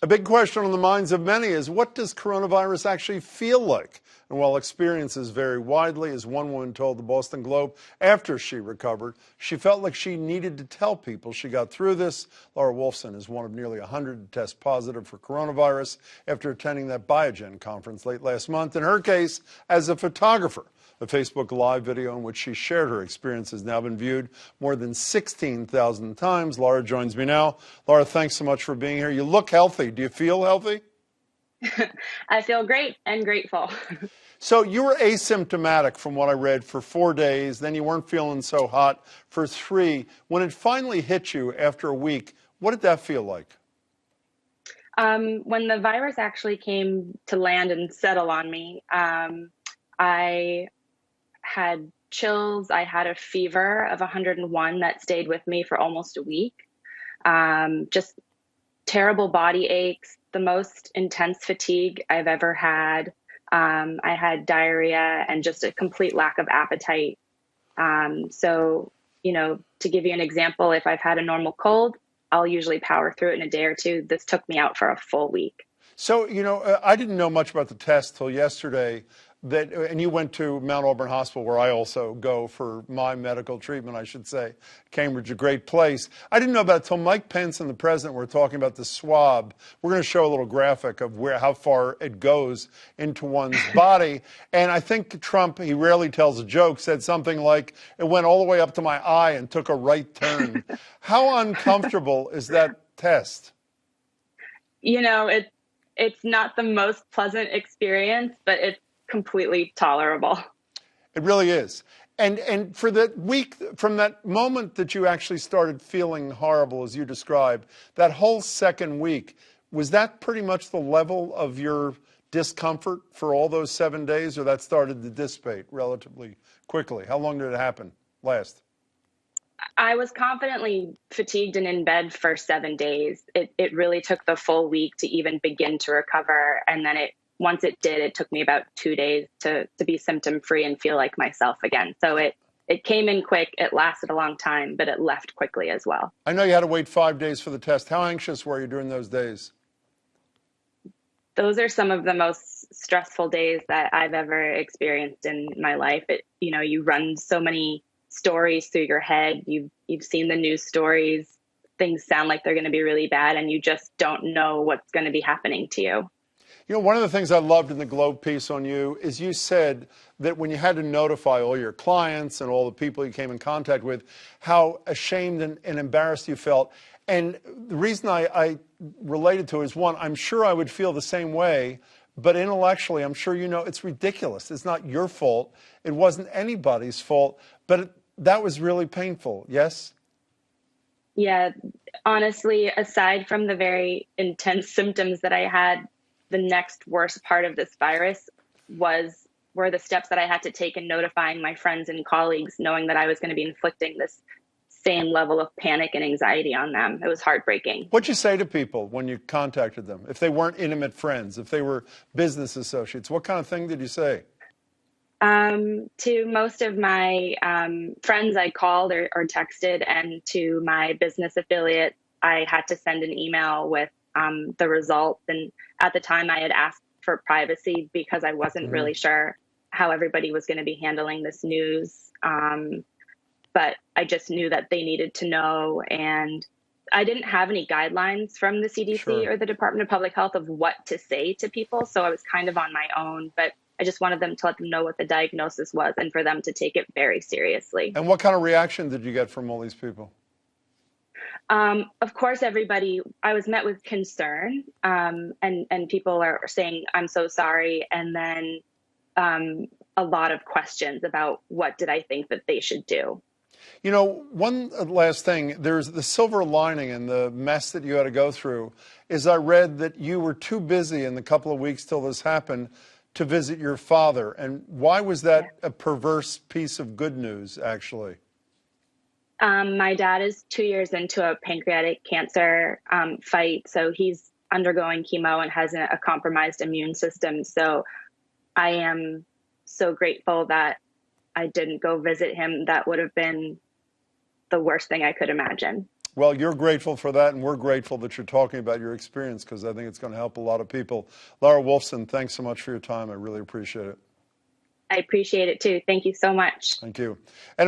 A big question on the minds of many is, what does coronavirus actually feel like? And while experiences vary widely, as one woman told the Boston Globe after she recovered, she felt like she needed to tell people she got through this. Lara Woolfson is one of nearly 100 to test positive for coronavirus after attending that Biogen conference late last month. In her case, as a photographer. The Facebook Live video in which she shared her experience has now been viewed more than 16,000 times. Lara joins me now. Lara, thanks so much for being here. You look healthy. Do you feel healthy? I feel great and grateful. So you were asymptomatic from what I read for 4 days. Then you weren't feeling so hot for 3. When it finally hit you after a week, what did that feel like? When the virus actually came to land and settle on me, I had chills. I had a fever of 101 that stayed with me for almost a week. Just terrible body aches, the most intense fatigue I've ever had. I had diarrhea and just a complete lack of appetite. So, to give you an example, if I've had a normal cold, I'll usually power through it in a day or two. This took me out for a full week. So, I didn't know much about the test till yesterday. And you went to Mount Auburn Hospital, where I also go for my medical treatment, I should say. Cambridge, a great place. I didn't know about it till Mike Pence and the president were talking about the swab. We're going to show a little graphic of how far it goes into one's body. And I think Trump, he rarely tells a joke, said something like, it went all the way up to my eye and took a right turn. How uncomfortable is that test? It's not the most pleasant experience, but it's completely tolerable. It really is. And for that week, from that moment that you actually started feeling horrible, as you described, that whole second week, was that pretty much the level of your discomfort for all those 7 days, or that started to dissipate relatively quickly? How long did it last? I was confidently fatigued and in bed for 7 days. It really took the full week to even begin to recover. And then once it did, it took me about 2 days to be symptom free and feel like myself again. So it came in quick. It lasted a long time, but it left quickly as well. I know you had to wait 5 days for the test. How anxious were you during those days? Those are some of the most stressful days that I've ever experienced in my life. You run so many stories through your head. You've seen the news stories. Things sound like they're going to be really bad, and you just don't know what's going to be happening to you. One of the things I loved in the Globe piece on you is you said that when you had to notify all your clients and all the people you came in contact with, how ashamed and embarrassed you felt. And the reason I related to it is, one, I'm sure I would feel the same way, but intellectually, I'm sure it's ridiculous. It's not your fault. It wasn't anybody's fault, but that was really painful, yes? Yeah, honestly, aside from the very intense symptoms that I had, the next worst part of this virus were the steps that I had to take in notifying my friends and colleagues, knowing that I was going to be inflicting this same level of panic and anxiety on them. It was heartbreaking. What'd you say to people when you contacted them? If they weren't intimate friends, if they were business associates, what kind of thing did you say? To most of my friends, I called or texted, and to my business affiliate, I had to send an email with the results. And at the time, I had asked for privacy because I wasn't really sure how everybody was going to be handling this news. But I just knew that they needed to know. And I didn't have any guidelines from the CDC or the Department of Public Health of what to say to people. So I was kind of on my own. But I just wanted them to let them know what the diagnosis was and for them to take it very seriously. And what kind of reaction did you get from all these people? Of course, I was met with concern, and people are saying, I'm so sorry. And then a lot of questions about what did I think that they should do. One last thing, there's the silver lining in the mess that you had to go through is I read that you were too busy in the couple of weeks till this happened to visit your father. And why was that a perverse piece of good news, actually? My dad is 2 years into a pancreatic cancer fight, so he's undergoing chemo and has a compromised immune system. So I am so grateful that I didn't go visit him. That would have been the worst thing I could imagine. Well, you're grateful for that, and we're grateful that you're talking about your experience, because I think it's going to help a lot of people. Lara Woolfson, thanks so much for your time. I really appreciate it. I appreciate it too. Thank you so much. Thank you. And